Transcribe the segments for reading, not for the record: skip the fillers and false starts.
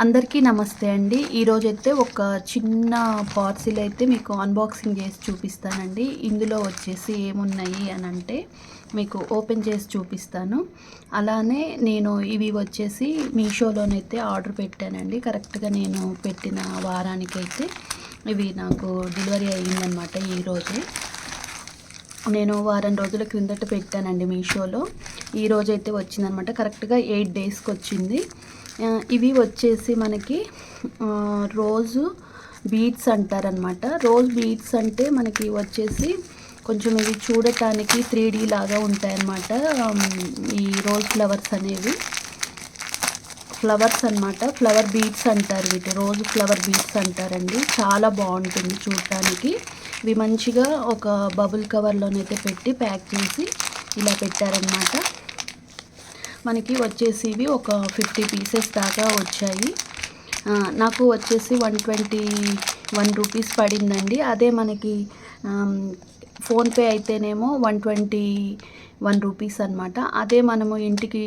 అందరికీ నమస్తే అండి. ఈరోజైతే ఒక చిన్న పార్సిల్ అయితే మీకు అన్బాక్సింగ్ చేసి చూపిస్తానండి. ఇందులో వచ్చేసి ఏమున్నాయి అని అంటే మీకు ఓపెన్ చేసి చూపిస్తాను. అలానే నేను ఇవి వచ్చేసి మీషోలోనైతే ఆర్డర్ పెట్టానండి. కరెక్ట్గా నేను పెట్టిన వారానికైతే ఇవి నాకు డెలివరీ అయ్యిందనమాట. ఈరోజే నేను వారం రోజుల క్రిందట పెట్టానండి మీషోలో. ఈరోజైతే వచ్చిందనమాట. కరెక్ట్గా 8 డేస్కి వచ్చింది. ఇవి వచ్చేసి మనకి రోజ్ బీడ్స్ అంటారనమాట. రోజ్ బీడ్స్ అంటే మనకి వచ్చేసి కొంచెం ఇవి చూడటానికి 3D లాగా ఉంటాయన్నమాట. ఈ రోజ్ ఫ్లవర్స్ అనేవి ఫ్లవర్స్ అనమాట. ఫ్లవర్ బీడ్స్ అంటారు వీటి. రోజ్ ఫ్లవర్ బీడ్స్ అంటారండి. చాలా బాగుంటుంది చూడటానికి. ఇవి మంచిగా ఒక బబుల్ కవర్లోనైతే పెట్టి ప్యాక్ చేసి ఇలా పెట్టారనమాట. మనకి వచ్చేసి ఇవి ఒక 50 పీసెస్ దాకా వచ్చాయి. నాకు వచ్చేసి 121 రూపీస్ పడిందండి. అదే మనకి ఫోన్పే అయితేనేమో 121 రూపీస్ అనమాట. అదే మనము ఇంటికి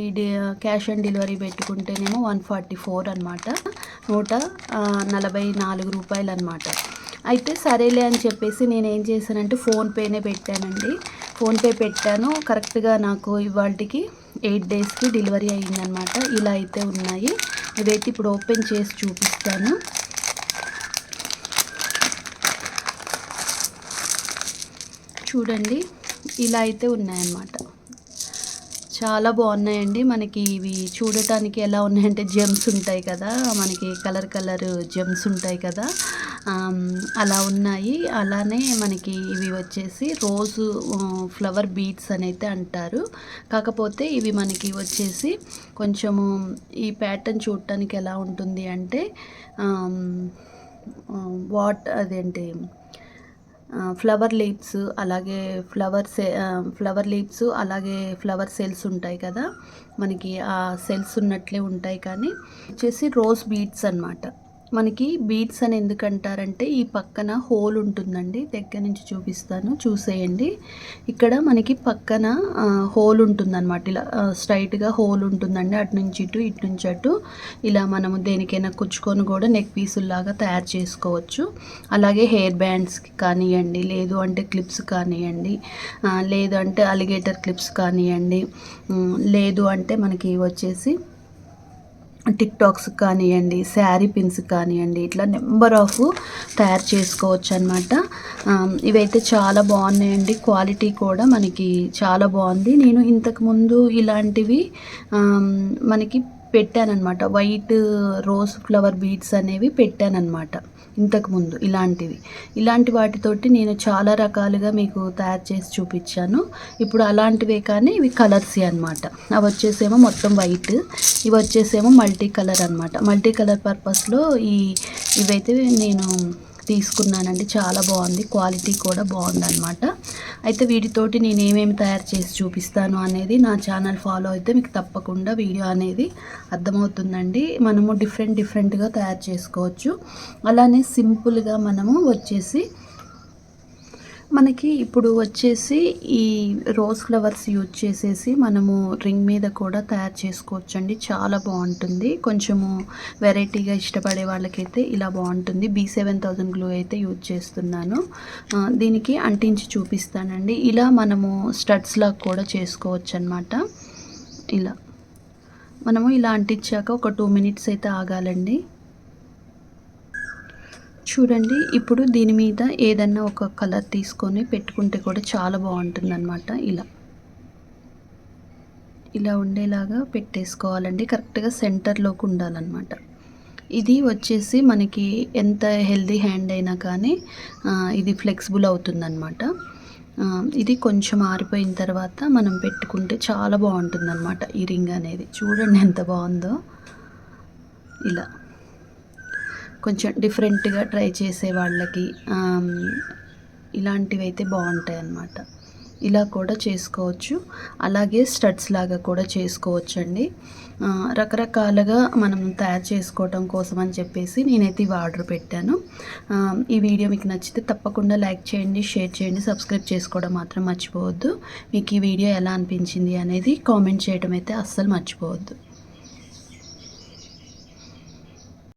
క్యాష్ ఆన్ డెలివరీ పెట్టుకుంటేనేమో 144 అనమాట. 144 రూపాయలు అనమాట. అయితే సరేలే అని చెప్పేసి నేను ఏం చేశానంటే ఫోన్పేనే పెట్టానండి. ఫోన్పే పెట్టాను. కరెక్ట్గా నాకు ఇవాళకి 8 డేస్కి డెలివరీ అయ్యిందనమాట. ఇలా అయితే ఉన్నాయి. ఇవైతే ఇప్పుడు ఓపెన్ చేసి చూపిస్తాను. చూడండి, ఇలా అయితే ఉన్నాయన్నమాట. చాలా బాగున్నాయండి. మనకి ఇవి చూడటానికి ఎలా ఉన్నాయంటే జెమ్స్ ఉంటాయి కదా, మనకి కలర్ జెమ్స్ ఉంటాయి కదా, అలా ఉన్నాయి. అలానే మనకి ఇవి వచ్చేసి రోజు ఫ్లవర్ బీడ్స్ అని అయితే అంటారు. కాకపోతే ఇవి మనకి వచ్చేసి కొంచెము ఈ ప్యాటర్న్ చూడటానికి ఎలా ఉంటుంది అంటే అదేంటి ఫ్లవర్ లీవ్స్, అలాగే ఫ్లవర్ లీవ్స్, అలాగే ఫ్లవర్ సెల్స్ ఉంటాయి కదా, మనకి ఆ సెల్స్ ఉన్నట్లే ఉంటాయి. కానీ వచ్చేసి రోజ్ బీడ్స్ అన్నమాట. మనకి బీడ్స్ అని ఎందుకంటారంటే ఈ పక్కన హోల్ ఉంటుందండి. దగ్గర నుంచి చూపిస్తాను, చూసేయండి. ఇక్కడ మనకి పక్కన హోల్ ఉంటుందన్నమాట. ఇలా స్ట్రైట్గా హోల్ ఉంటుందండి. అటు నుంచి ఇటు నుంచి అటు ఇలా మనము దేనికైనా కుచ్చుకొని కూడా నెక్ పీసుల్లాగా తయారు చేసుకోవచ్చు. అలాగే హెయిర్ బ్యాండ్స్కి కానివ్వండి, లేదు అంటే క్లిప్స్ కానివ్వండి, లేదు అంటే అలిగేటర్ క్లిప్స్ కానివ్వండి, లేదు అంటే మనకి వచ్చేసి టిక్ టాక్స్ కానివ్వండి, శారీ పిన్స్ కానివ్వండి, ఇట్లా నెంబర్ ఆఫ్ తయారు చేసుకోవచ్చు అనమాట. ఇవైతే చాలా బాగున్నాయండి. క్వాలిటీ కూడా మనకి చాలా బాగుంది. నేను ఇంతకుముందు ఇలాంటివి మనకి పెట్టానన్నమాట. వైట్ రోజ్ ఫ్లవర్ బీడ్స్ అనేవి పెట్టానన్నమాట ఇంతకుముందు. ఇలాంటి వాటితోటి నేను చాలా రకాలుగా మీకు తయారు చేసి చూపించాను. ఇప్పుడు అలాంటివే కానీ ఇవి కలర్సే అనమాట. అవి వచ్చేసేమో మొత్తం వైట్, ఇవి వచ్చేసేమో మల్టీ కలర్ అనమాట. మల్టీ కలర్ పర్పస్లో ఇవైతే నేను తీసుకున్నానండి. చాలా బాగుంది, క్వాలిటీ కూడా బాగుందన్నమాట. అయితే వీటితోటి నేను ఏమేమి తయారు చేసి చూపిస్తాను అనేది నా ఛానల్ ఫాలో అయితే మీకు తప్పకుండా వీడియో అనేది అర్థమవుతుందండి. మనము డిఫరెంట్గా తయారు చేసుకోవచ్చు. అలానే సింపుల్గా మనము వచ్చేసి మనకి ఇప్పుడు వచ్చేసి ఈ రోజ్ ఫ్లవర్స్ యూజ్ చేసేసి మనము రింగ్ మీద కూడా తయారు చేసుకోవచ్చండి. చాలా బాగుంటుంది. కొంచెము వెరైటీగా ఇష్టపడే వాళ్ళకైతే ఇలా బాగుంటుంది. B7000 గ్లూ అయితే యూజ్ చేస్తున్నాను. దీనికి అంటించి చూపిస్తానండి. ఇలా మనము స్టడ్స్ లాగా కూడా చేసుకోవచ్చు అనమాట. ఇలా మనము ఇలా అంటించాక ఒక 2 మినిట్స్ అయితే ఆగాలండి. చూడండి, ఇప్పుడు దీని మీద ఏదన్నా ఒక కలర్ తీసుకొని పెట్టుకుంటే కూడా చాలా బాగుంటుంది అనమాట. ఇలా ఉండేలాగా పెట్టేసుకోవాలండి. కరెక్ట్గా సెంటర్లోకి ఉండాలన్నమాట. ఇది వచ్చేసి మనకి ఎంత హెల్దీ హ్యాండ్ అయినా కానీ ఇది ఫ్లెక్సిబుల్ అవుతుందన్నమాట. ఇది కొంచెం ఆరిపోయిన తర్వాత మనం పెట్టుకుంటే చాలా బాగుంటుందన్నమాట. ఈ రింగ్ అనేది చూడండి ఎంత బాగుందో. ఇలా కొంచెం డిఫరెంట్గా ట్రై చేసే వాళ్ళకి ఇలాంటివి అయితే బాగుంటాయి అన్నమాట. ఇలా కూడా చేసుకోవచ్చు. అలాగే స్టడ్స్ లాగా కూడా చేసుకోవచ్చు అండి. రకరకాలుగా మనం తయారు చేసుకోవడం కోసం అని చెప్పేసి నేనైతే ఇవి ఆర్డర్ పెట్టాను. ఈ వీడియో మీకు నచ్చితే తప్పకుండా లైక్ చేయండి, షేర్ చేయండి, సబ్స్క్రైబ్ చేసుకోవడం మాత్రం మర్చిపోవద్దు. మీకు ఈ వీడియో ఎలా అనిపించింది అనేది కామెంట్ చేయడం అయితే అస్సలు మర్చిపోవద్దు.